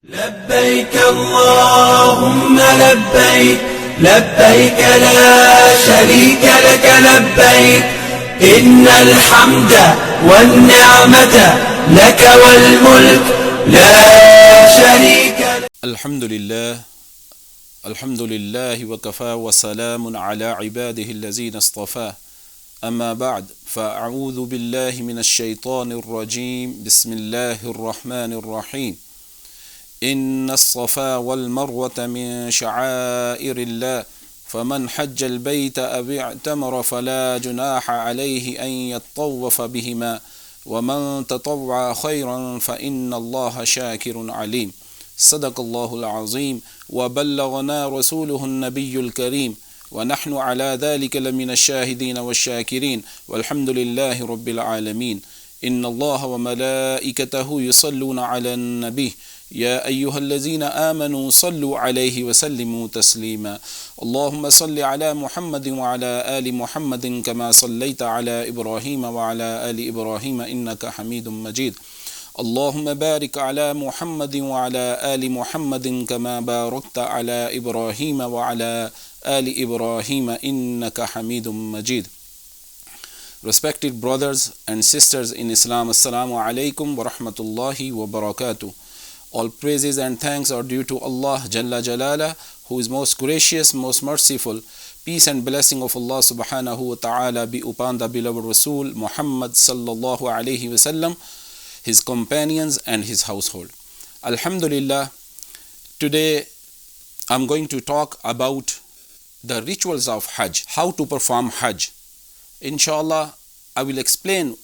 لبيك اللهم لبيك لبيك لا شريك لك لبيك إن الحمد والنعمة لك والملك لا شريك لك. الحمد لله وكفى وسلام على عباده الذين اصطفاه. أما بعد فأعوذ بالله من الشيطان الرجيم. بسم الله الرحمن الرحيم. إن الصفا والمروة من شعائر الله فمن حج البيت أو اعتمر فلا جناح عليه أن يطوف بهما ومن تطوع خيرا فإن الله شاكر عليم. صدق الله العظيم وبلغنا رسوله النبي الكريم ونحن على ذلك لمن الشاهدين والشاكرين والحمد لله رب العالمين. إن الله وملائكته يصلون على النبي يا أيها الذين آمنوا صلوا عليه وسلموا تسليما. اللهم صل على محمد وعلى آل محمد كما صليت على إبراهيم وعلى آل إبراهيم إنك حميد مجيد. اللهم بارك على محمد وعلى آل محمد كما باركت على إبراهيم وعلى آل إبراهيم إنك حميد مجيد. Respected brothers and sisters in Islam, Assalamu Alaikum, ورحمة وبركاته. All praises and thanks are due to Allah Jalla Jalala, who is most gracious, most merciful. Peace and blessing of Allah subhanahu wa ta'ala be upon the beloved Rasul Muhammad sallallahu alayhi wasallam, his companions and his household. Alhamdulillah, today I'm going to talk about the rituals of Hajj, how to perform Hajj. Inshallah, I will explain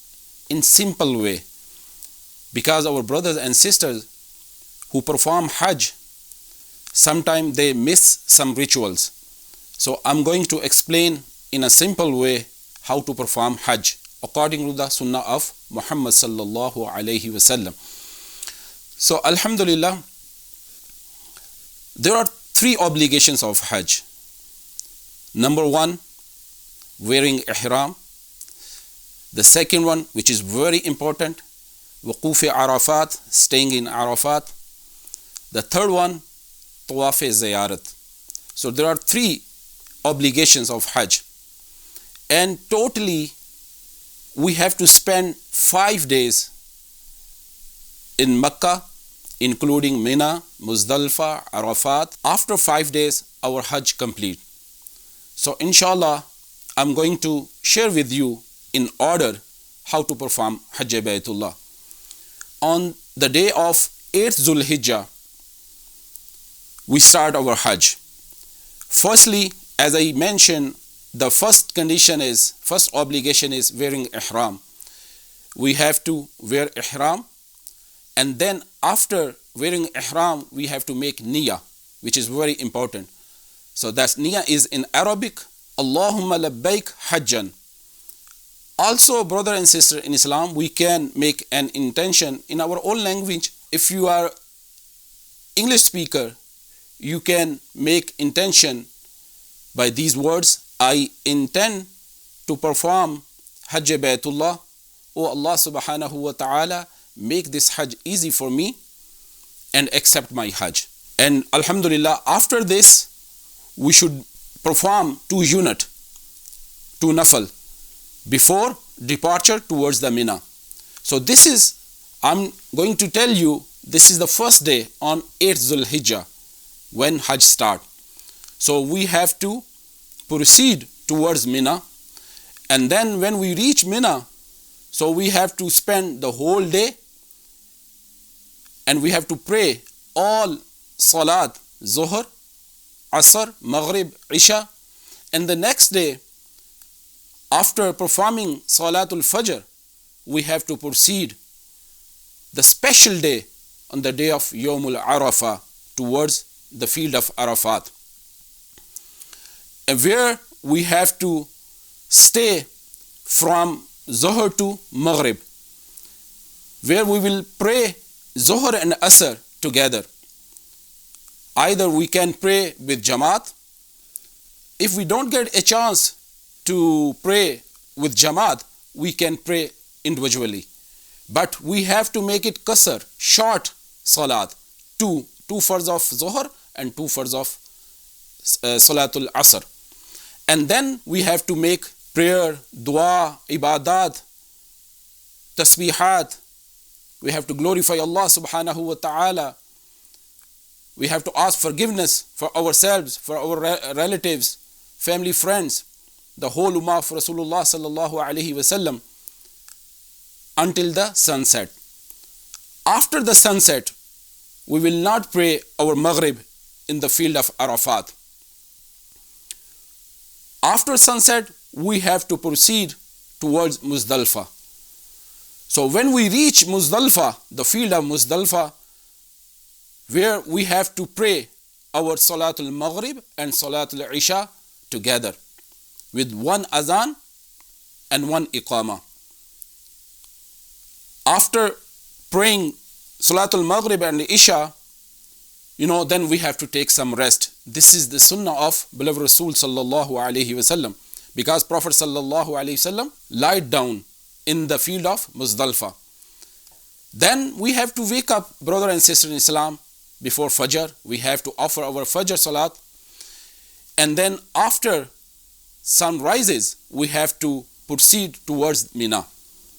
in simple way, because our brothers and sisters who perform Hajj, sometimes they miss some rituals. So I'm going to explain in a simple way how to perform Hajj according to the Sunnah of Muhammad sallallahu alayhi wasallam. So Alhamdulillah, there are three obligations of Hajj. Number one, wearing Ihram. The second one, which is very important, wuquf Arafat, staying in Arafat. The third one, Tawaf ziyarat. So there are three obligations of Hajj. And totally, we have to spend 5 days in Mecca, including Mina, Muzdalifah, Arafat. After 5 days, our Hajj complete. So inshallah, I'm going to share with you in order how to perform Hajj Baytullah. On the day of 8th Zulhijjah, we start our Hajj. Firstly, as I mentioned, the first obligation is wearing Ihram. We have to wear Ihram, and then after wearing Ihram, we have to make Niyyah, which is very important. So that's Niyyah is in Arabic, Allahumma labbaik hajjan. Also, brother and sister in Islam, we can make an intention in our own language. If you are English speaker, you can make intention by these words: I intend to perform Hajj Baytullah. Oh Allah subhanahu wa ta'ala, make this Hajj easy for me and accept my Hajj. And Alhamdulillah, after this, we should perform 2 unit, 2 nafal, before departure towards the Mina. So this is, I'm going to tell you, this is the first day on 8th Zulhijjah when Hajj start. So we have to proceed towards Mina, and then when we reach Mina, so we have to spend the whole day, and we have to pray all Salat, Zuhr, Asr, Maghrib, Isha, and the next day, after performing Salatul Fajr, we have to proceed the special day on the day of Yawmul Arafah towards the field of Arafat, where we have to stay from Zuhr to Maghrib, where we will pray Zuhr and Asr together. Either we can pray with Jamaat. If we don't get a chance to pray with Jamaat, we can pray individually. But we have to make it qasr, short salat, two farz of Zohar and 2 farz of Salatul Asr. And then we have to make prayer, dua, ibadat, tasbihat. We have to glorify Allah subhanahu wa ta'ala. We have to ask forgiveness for ourselves, for our relatives, family, friends, the whole ummah of Rasulullah sallallahu alaihi wasallam until the sunset. After the sunset, we will not pray our Maghrib in the field of Arafat. After sunset, we have to proceed towards Muzdalifah. So when we reach Muzdalifah, the field of Muzdalifah, where we have to pray our Salatul Maghrib and Salatul Isha together with one azan and one iqamah. After praying Salatul Maghrib and Isha, then we have to take some rest. This is the sunnah of beloved Rasul sallallahu alaihi wasallam, because Prophet sallallahu alaihi wasallam lied down in the field of Muzdalifah. Then we have to wake up, brother and sister in Islam, before Fajr. We have to offer our Fajr Salat. And then after sun rises, we have to proceed towards Mina,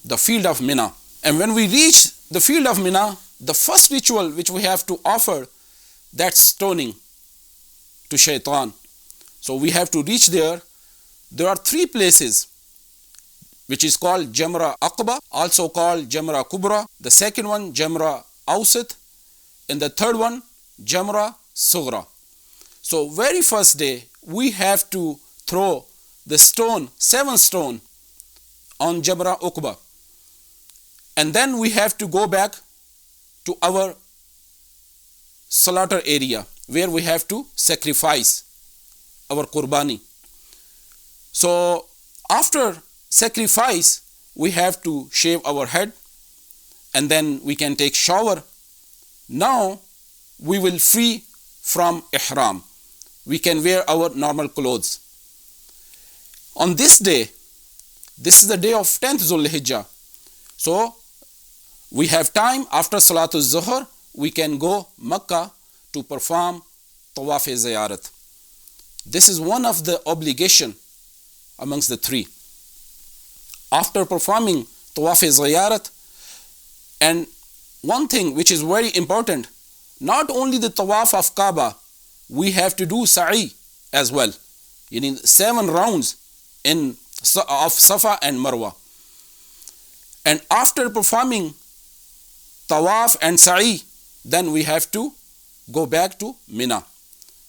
the field of Mina. And when we reach the field of Mina, the first ritual which we have to offer, that's stoning to shaitan. So we have to reach there. There are 3 places which is called Jamra Aqba, also called Jamra Kubra. The second one, Jamra Awsat, and the third one, Jamra Sughra. So very first day, we have to throw the stone, 7 stone on Jamra Aqba. And then we have to go back to our slaughter area where we have to sacrifice our Qurbani. So after sacrifice, we have to shave our head and then we can take shower. Now we will free from Ihram. We can wear our normal clothes. On this day, this is the day of 10th Zulhijjah. So we have time after Salatul Zuhr, we can go Makkah to perform Tawaf Ziyarat. This is one of the obligation amongst the 3. After performing Tawaf Ziyarat, and one thing which is very important, not only the Tawaf of Kaaba, we have to do Sa'i as well. You need 7 rounds of Safa and Marwa. And after performing Tawaf and Sa'i, then we have to go back to Mina.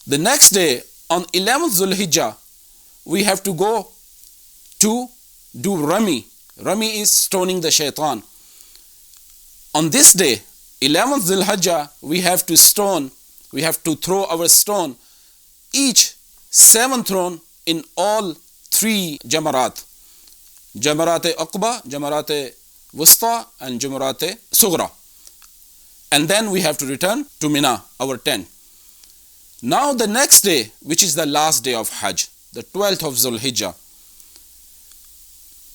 The next day, on 11th Zulhijjah, we have to go to do Rami. Rami is stoning the shaitan. On this day, 11th Zulhijjah, we have to throw our stone, each 7 thrown in all 3 Jamarat. Jamarat Aqba, Jamarat Wusta and Jamarat Sughra. And then we have to return to Mina, our tent. Now the next day, which is the last day of Hajj, the 12th of Zulhijjah,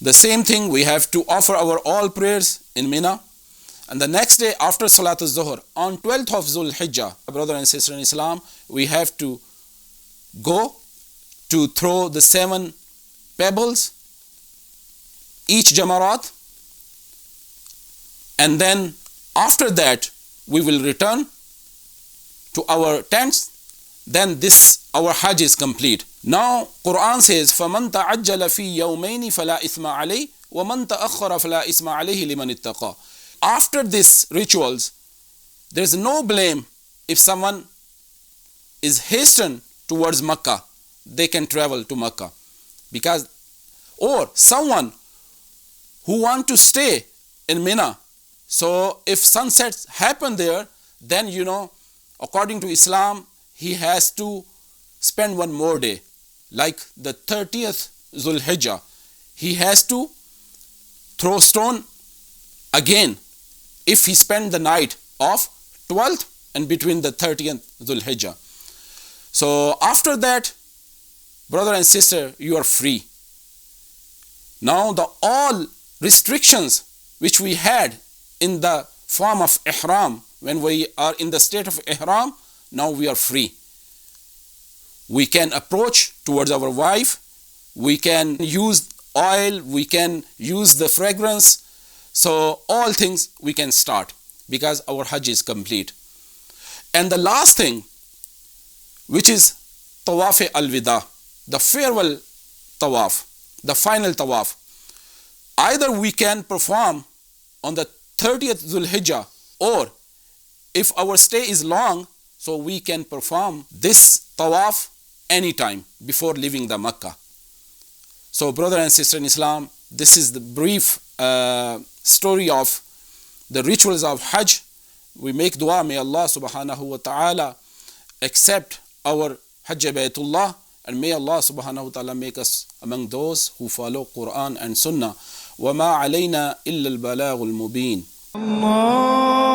the same thing, we have to offer our all prayers in Mina. And the next day after Salatul Zuhr, on 12th of Zulhijjah, brother and sister in Islam, we have to go to throw the 7 pebbles, each Jamarat. And then after that, we will return to our tents. Then our Hajj is complete. Now Quran says, فَمَنْ تَعَجَّلَ فِي يَوْمَيْنِ فَلَا إِثْمَ عَلَيْهِ وَمَنْ تَأَخَّرَ فَلَا إِثْمَ عَلَيْهِ لِمَنِ اتَّقَى. After these rituals, there is no blame if someone is hastened towards Makkah. They can travel to Makkah. Or someone who want to stay in Mina. So if sunsets happen there, then according to Islam, he has to spend one more day. Like the 30th Zulhijjah, he has to throw stone again if he spend the night of 12th and between the 30th Zulhijjah. So after that, brother and sister, you are free. Now all restrictions which we had in the form of Ihram when we are in the state of Ihram, now we are free. We can approach towards our wife, we can use oil, we can use the fragrance. So all things we can start because our Hajj is complete. And the last thing, which is Tawaf al-widah, the farewell Tawaf, the final Tawaf. Either we can perform on the 30th Dhul Hijjah, or if our stay is long, so we can perform this Tawaf anytime before leaving the Makkah. So brother and sister in Islam, this is the brief story of the rituals of Hajj. We make dua, may Allah subhanahu wa ta'ala accept our Hajj Baytullah, and may Allah subhanahu wa ta'ala make us among those who follow Quran and Sunnah. وَمَا عَلَيْنَا إِلَّا الْبَلَاغُ الْمُبِينَ. Allah